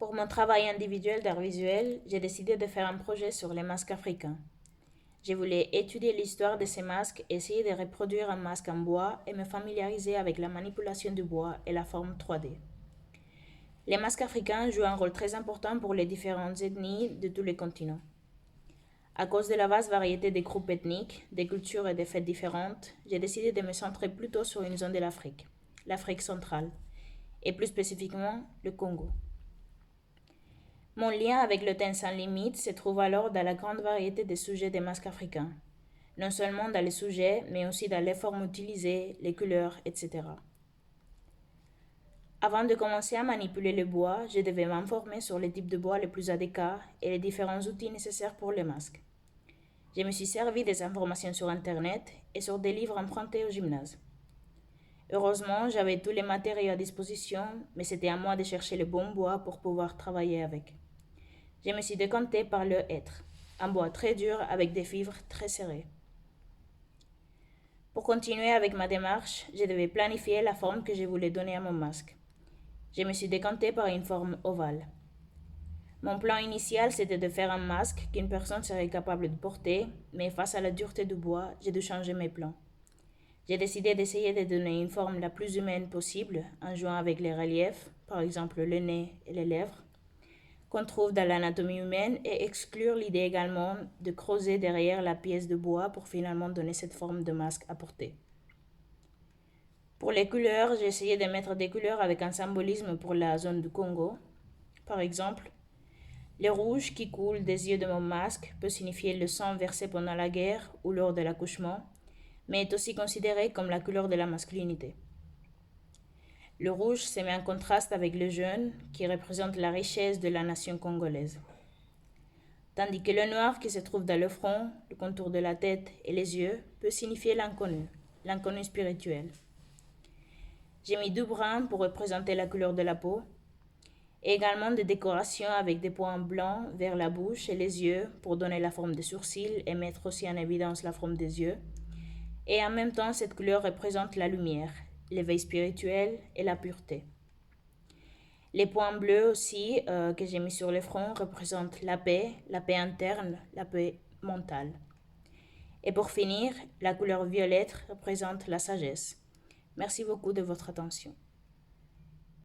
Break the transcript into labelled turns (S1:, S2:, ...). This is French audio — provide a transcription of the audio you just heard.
S1: Pour mon travail individuel d'art visuel, j'ai décidé de faire un projet sur les masques africains. Je voulais étudier l'histoire de ces masques, essayer de reproduire un masque en bois et me familiariser avec la manipulation du bois et la forme 3D. Les masques africains jouent un rôle très important pour les différentes ethnies de tous les continents. À cause de la vaste variété des groupes ethniques, des cultures et des fêtes différentes, j'ai décidé de me centrer plutôt sur une zone de l'Afrique centrale, et plus spécifiquement le Congo. Mon lien avec le thème sans limite se trouve alors dans la grande variété des sujets des masques africains, non seulement dans les sujets, mais aussi dans les formes utilisées, les couleurs, etc. Avant de commencer à manipuler le bois, je devais m'informer sur les types de bois les plus adéquats et les différents outils nécessaires pour les masques. Je me suis servi des informations sur Internet et sur des livres empruntés au gymnase. Heureusement, j'avais tous les matériaux à disposition, mais c'était à moi de chercher le bon bois pour pouvoir travailler avec. Je me suis décanté par le hêtre, un bois très dur avec des fibres très serrées. Pour continuer avec ma démarche, je devais planifier la forme que je voulais donner à mon masque. Je me suis décanté par une forme ovale. Mon plan initial, c'était de faire un masque qu'une personne serait capable de porter, mais face à la dureté du bois, j'ai dû changer mes plans. J'ai décidé d'essayer de donner une forme la plus humaine possible en jouant avec les reliefs, par exemple le nez et les lèvres, qu'on trouve dans l'anatomie humaine et exclure l'idée également de creuser derrière la pièce de bois pour finalement donner cette forme de masque à porter. Pour les couleurs, j'ai essayé de mettre des couleurs avec un symbolisme pour la zone du Congo. Par exemple, le rouge qui coule des yeux de mon masque peut signifier le sang versé pendant la guerre ou lors de l'accouchement, mais est aussi considéré comme la couleur de la masculinité. Le rouge se met en contraste avec le jaune, qui représente la richesse de la nation congolaise. Tandis que le noir qui se trouve dans le front, le contour de la tête et les yeux peut signifier l'inconnu spirituel. J'ai mis du brun pour représenter la couleur de la peau, et également des décorations avec des points blancs vers la bouche et les yeux pour donner la forme des sourcils et mettre aussi en évidence la forme des yeux. Et en même temps, cette couleur représente la lumière, l'éveil spirituel et la pureté. Les points bleus aussi que j'ai mis sur le front représentent la paix interne, la paix mentale. Et pour finir, la couleur violette représente la sagesse. Merci beaucoup de votre attention.